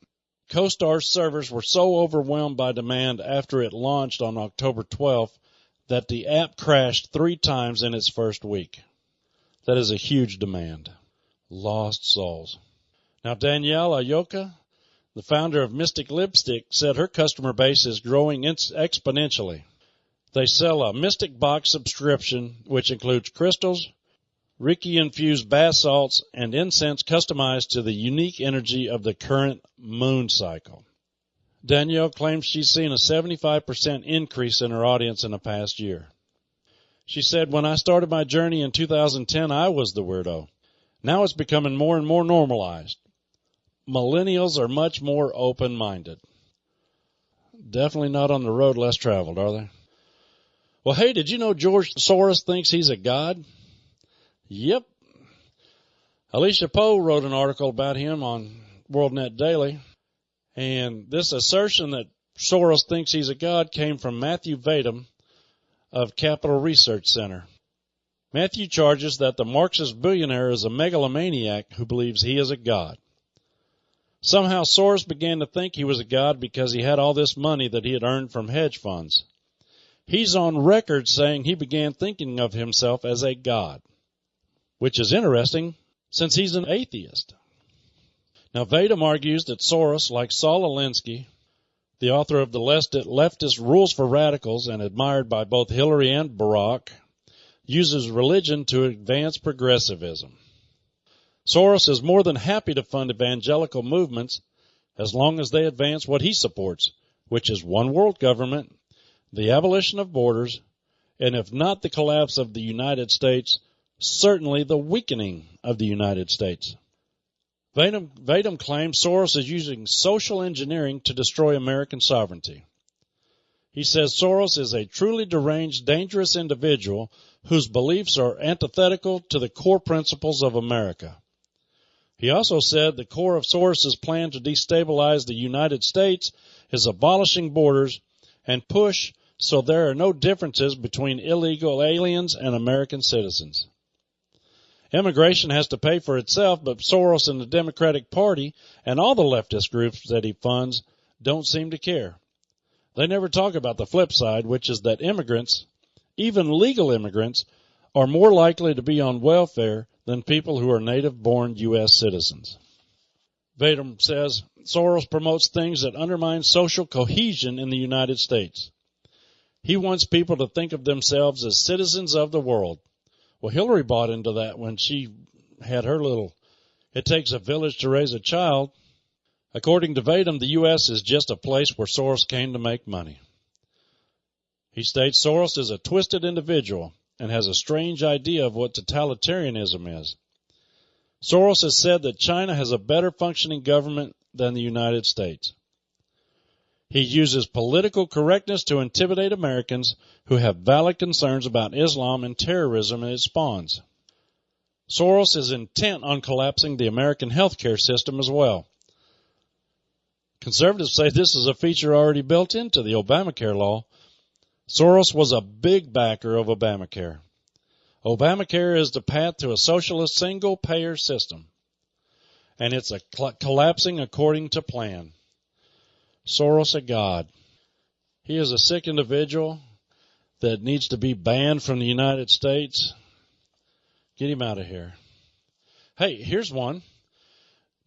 CoStar's servers were so overwhelmed by demand after it launched on October 12th that the app crashed 3 times in its first week. That is a huge demand. Lost souls. Now, Danielle Ayoka, the founder of Mystic Lipstick, said her customer base is growing exponentially. They sell a Mystic Box subscription, which includes crystals, Reiki-infused bath salts, and incense customized to the unique energy of the current moon cycle. Danielle claims she's seen a 75% increase in her audience in the past year. She said, "When I started my journey in 2010, I was the weirdo. Now it's becoming more and more normalized. Millennials are much more open-minded." Definitely not on the road less traveled, are they? Well, hey, did you know George Soros thinks he's a god? Yep. Alicia Poe wrote an article about him on WorldNet Daily, and this assertion that Soros thinks he's a god came from Matthew Vadum of Capital Research Center. Matthew charges that the Marxist billionaire is a megalomaniac who believes he is a god. Somehow Soros began to think he was a god because he had all this money that he had earned from hedge funds. He's on record saying he began thinking of himself as a god, which is interesting since he's an atheist. Now, Vadum argues that Soros, like Saul Alinsky, the author of the leftist Rules for Radicals and admired by both Hillary and Barack, uses religion to advance progressivism. Soros is more than happy to fund evangelical movements as long as they advance what he supports, which is one world government, the abolition of borders, and if not the collapse of the United States, certainly the weakening of the United States. Vadum claims Soros is using social engineering to destroy American sovereignty. He says Soros is a truly deranged, dangerous individual whose beliefs are antithetical to the core principles of America. He also said the core of Soros's plan to destabilize the United States is abolishing borders and push so there are no differences between illegal aliens and American citizens. Immigration has to pay for itself, but Soros and the Democratic Party and all the leftist groups that he funds don't seem to care. They never talk about the flip side, which is that immigrants, even legal immigrants, are more likely to be on welfare than people who are native-born U.S. citizens. Vadum says Soros promotes things that undermine social cohesion in the United States. He wants people to think of themselves as citizens of the world. Well, Hillary bought into that when she had her little, "It takes a village to raise a child." According to Vadum, the U.S. is just a place where Soros came to make money. He states Soros is a twisted individual and has a strange idea of what totalitarianism is. Soros has said that China has a better functioning government than the United States. He uses political correctness to intimidate Americans who have valid concerns about Islam and terrorism it spawns. Soros is intent on collapsing the American healthcare system as well. Conservatives say this is a feature already built into the Obamacare law. Soros was a big backer of Obamacare. Obamacare is the path to a socialist single-payer system, and it's collapsing according to plan. Soros a god. He is a sick individual that needs to be banned from the United States. Get him out of here. Hey, here's one.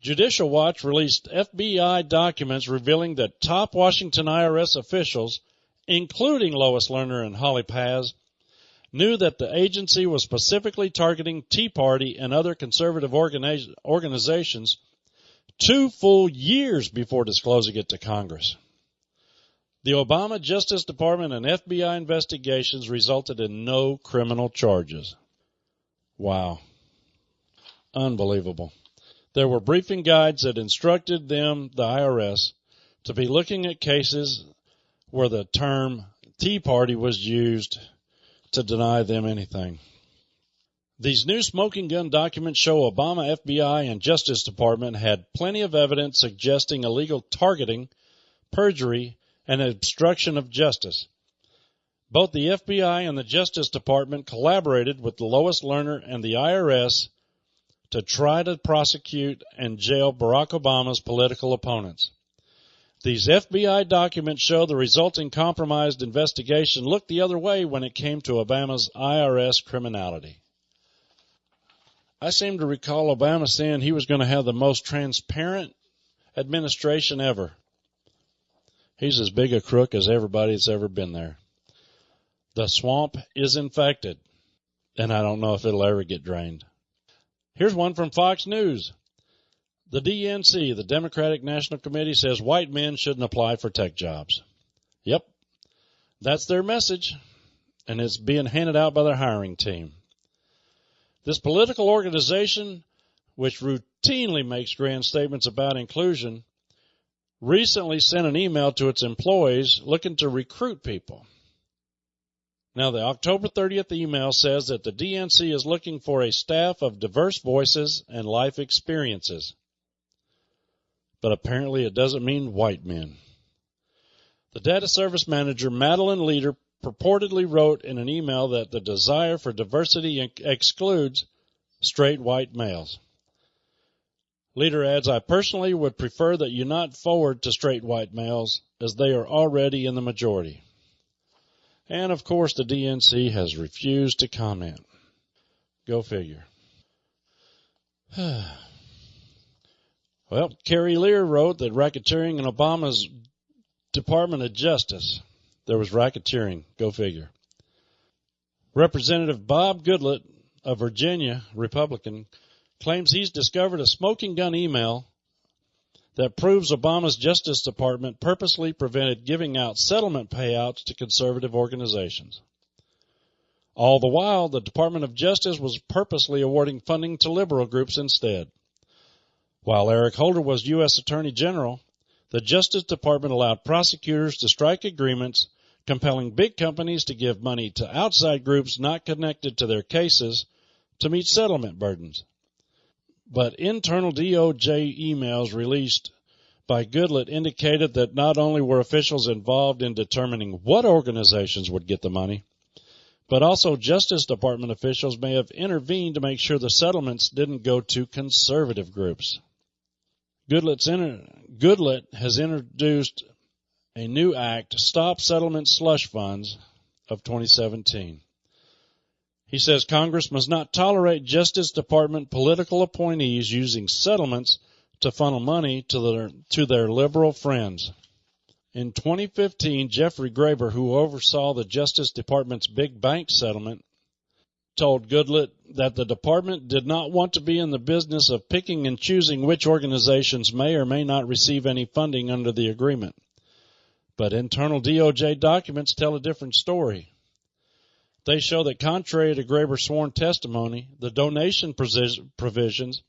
Judicial Watch released FBI documents revealing that top Washington IRS officials, including Lois Lerner and Holly Paz, knew that the agency was specifically targeting Tea Party and other conservative organizations 2 full years before disclosing it to Congress. The Obama Justice Department and FBI investigations resulted in no criminal charges. Wow. Unbelievable. There were briefing guides that instructed them, the IRS, to be looking at cases where the term Tea Party was used to deny them anything. These new smoking gun documents show Obama FBI and Justice Department had plenty of evidence suggesting illegal targeting, perjury, and obstruction of justice. Both the FBI and the Justice Department collaborated with Lois Lerner and the IRS to try to prosecute and jail Barack Obama's political opponents. These FBI documents show the resulting compromised investigation looked the other way when it came to Obama's IRS criminality. I seem to recall Obama saying he was going to have the most transparent administration ever. He's as big a crook as everybody that's ever been there. The swamp is infected, and I don't know if it'll ever get drained. Here's one from Fox News. The DNC, the Democratic National Committee, says white men shouldn't apply for tech jobs. Yep, that's their message, and it's being handed out by their hiring team. This political organization, which routinely makes grand statements about inclusion, recently sent an email to its employees looking to recruit people. Now, the October 30th email says that the DNC is looking for a staff of diverse voices and life experiences. But apparently it doesn't mean white men. The data service manager, Madeline Leader, purportedly wrote in an email that the desire for diversity excludes straight white males. Leader adds, I personally would prefer that you not forward to straight white males, as they are already in the majority. And, of course, the DNC has refused to comment. Go figure. Well, Carrie Lear wrote that racketeering in Obama's Department of Justice. There was racketeering. Go figure. Representative Bob Goodlatte of Virginia, Republican, claims he's discovered a smoking gun email that proves Obama's Justice Department purposely prevented giving out settlement payouts to conservative organizations. All the while, the Department of Justice was purposely awarding funding to liberal groups instead. While Eric Holder was U.S. Attorney General, the Justice Department allowed prosecutors to strike agreements compelling big companies to give money to outside groups not connected to their cases to meet settlement burdens. But internal DOJ emails released by Goodlatte indicated that not only were officials involved in determining what organizations would get the money, but also Justice Department officials may have intervened to make sure the settlements didn't go to conservative groups. Goodlatte has introduced a new act, Stop Settlement Slush Funds, of 2017. He says Congress must not tolerate Justice Department political appointees using settlements to funnel money to their liberal friends. In 2015, Jeffrey Graber, who oversaw the Justice Department's big bank settlement, told Goodlatte that the department did not want to be in the business of picking and choosing which organizations may or may not receive any funding under the agreement. But internal DOJ documents tell a different story. They show that contrary to Graber's sworn testimony, the donation provisions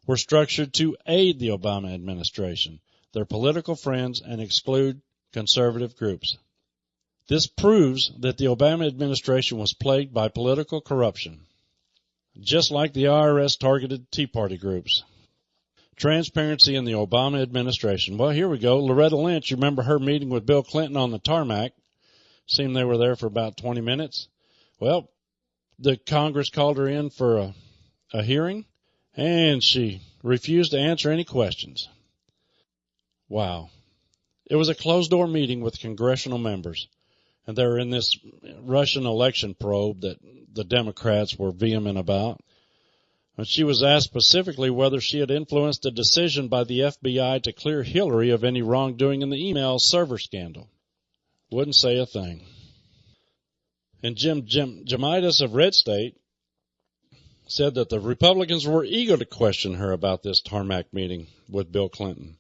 were structured to aid the Obama administration, their political friends, and exclude conservative groups. This proves that the Obama administration was plagued by political corruption, just like the IRS targeted Tea Party groups. Transparency in the Obama administration. Well, here we go. Loretta Lynch, you remember her meeting with Bill Clinton on the tarmac. Seemed they were there for about 20 minutes. Well, the Congress called her in for a hearing, and she refused to answer any questions. Wow. It was a closed-door meeting with congressional members, and they were in this Russian election probe that the Democrats were vehement about. And she was asked specifically whether she had influenced a decision by the FBI to clear Hillary of any wrongdoing in the email server scandal. Wouldn't say a thing. And Jim Jamidas of Red State said that the Republicans were eager to question her about this tarmac meeting with Bill Clinton.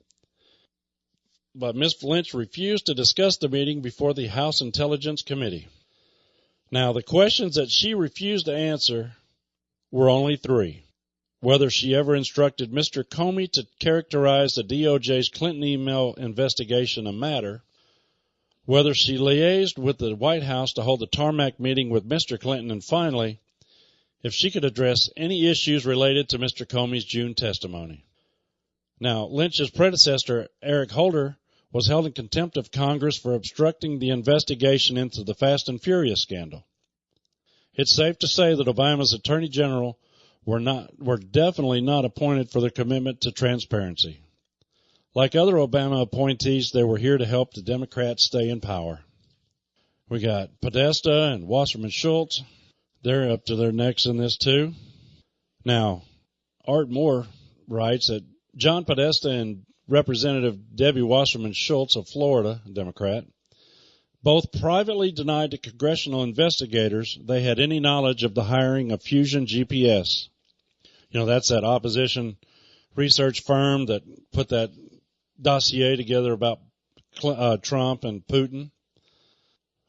But Ms. Lynch refused to discuss the meeting before the House Intelligence Committee. Now, the questions that she refused to answer were only three. Whether she ever instructed Mr. Comey to characterize the DOJ's Clinton email investigation a matter, whether she liaised with the White House to hold the tarmac meeting with Mr. Clinton, and finally, if she could address any issues related to Mr. Comey's June testimony. Now, Lynch's predecessor, Eric Holder, was held in contempt of Congress for obstructing the investigation into the Fast and Furious scandal. It's safe to say that Obama's Attorney General were definitely not appointed for their commitment to transparency. Like other Obama appointees, they were here to help the Democrats stay in power. We got Podesta and Wasserman Schultz. They're up to their necks in this too. Now, Art Moore writes that John Podesta and Representative Debbie Wasserman Schultz of Florida, Democrat, both privately denied to congressional investigators they had any knowledge of the hiring of Fusion GPS. You know, that's that opposition research firm that put that dossier together about Trump and Putin.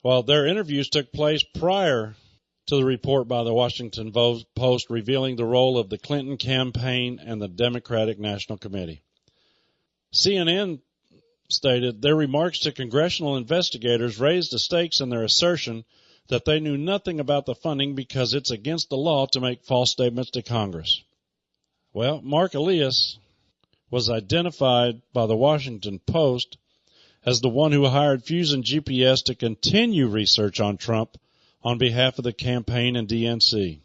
Well, their interviews took place prior to the report by the Washington Post revealing the role of the Clinton campaign and the Democratic National Committee. CNN stated their remarks to congressional investigators raised the stakes in their assertion that they knew nothing about the funding because it's against the law to make false statements to Congress. Well, Mark Elias was identified by the Washington Post as the one who hired Fusion GPS to continue research on Trump on behalf of the campaign and DNC.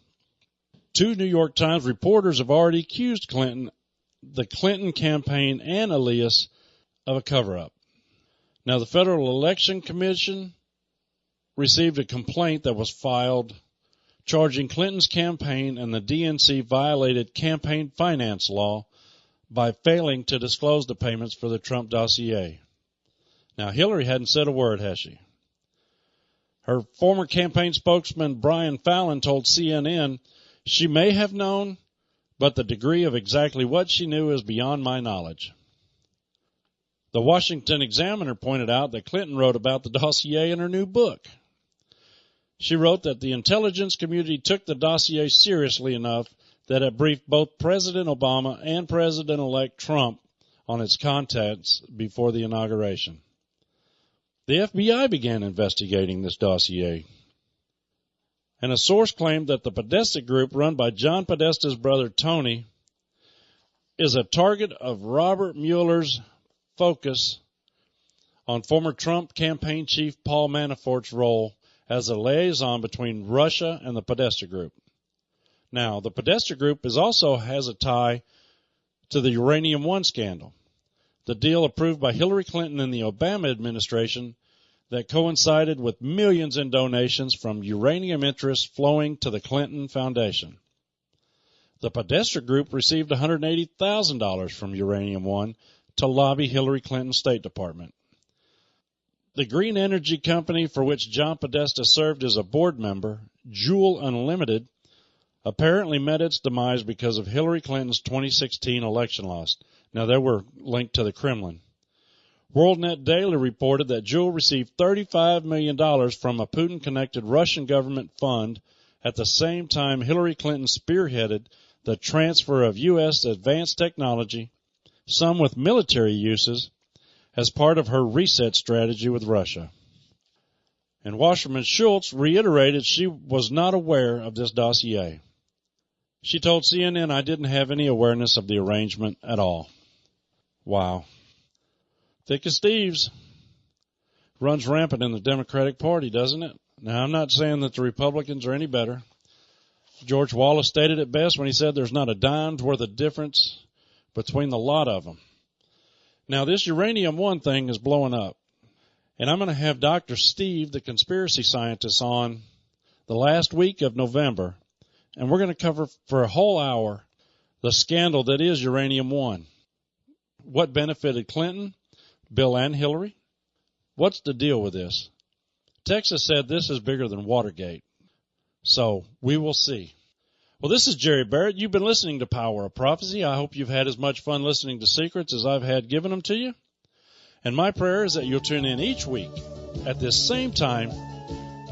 Two New York Times reporters have already accused the Clinton campaign and Elias of a cover-up. Now, the Federal Election Commission received a complaint that was filed charging Clinton's campaign and the DNC violated campaign finance law by failing to disclose the payments for the Trump dossier. Now, Hillary hadn't said a word, has she? Her former campaign spokesman, Brian Fallon, told CNN, "She may have known, but the degree of exactly what she knew is beyond my knowledge." The Washington Examiner pointed out that Clinton wrote about the dossier in her new book. She wrote that the intelligence community took the dossier seriously enough that it briefed both President Obama and President-elect Trump on its contents before the inauguration. The FBI began investigating this dossier, and a source claimed that the Podesta group, run by John Podesta's brother Tony, is a target of Robert Mueller's focus on former Trump campaign chief Paul Manafort's role as a liaison between Russia and the Podesta group. Now, the Podesta group also has a tie to the Uranium One scandal, the deal approved by Hillary Clinton and the Obama administration that coincided with millions in donations from uranium interests flowing to the Clinton Foundation. The Podesta group received $180,000 from Uranium One to lobby Hillary Clinton's State Department. The green energy company for which John Podesta served as a board member, Juul Unlimited, apparently met its demise because of Hillary Clinton's 2016 election loss. Now, they were linked to the Kremlin. WorldNet Daily reported that Juul received $35 million from a Putin-connected Russian government fund at the same time Hillary Clinton spearheaded the transfer of U.S. advanced technology, some with military uses, as part of her reset strategy with Russia. And Wasserman Schultz reiterated she was not aware of this dossier. She told CNN, "I didn't have any awareness of the arrangement at all." Wow. Thick as thieves runs rampant in the Democratic Party, doesn't it? Now, I'm not saying that the Republicans are any better. George Wallace stated it best when he said there's not a dime's worth of difference between the lot of them. Now, this Uranium One thing is blowing up. And I'm going to have Dr. Steve, the conspiracy scientist, on the last week of November. And we're going to cover for a whole hour the scandal that is Uranium One. What benefited Clinton, Bill, and Hillary? What's the deal with this? Texas said this is bigger than Watergate. So we will see. Well, this is Jerry Barrett. You've been listening to Power of Prophecy. I hope you've had as much fun listening to secrets as I've had giving them to you. And my prayer is that you'll tune in each week at this same time.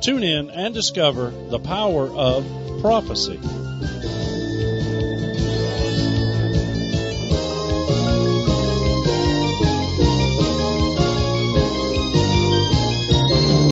Tune in and discover the power of prophecy.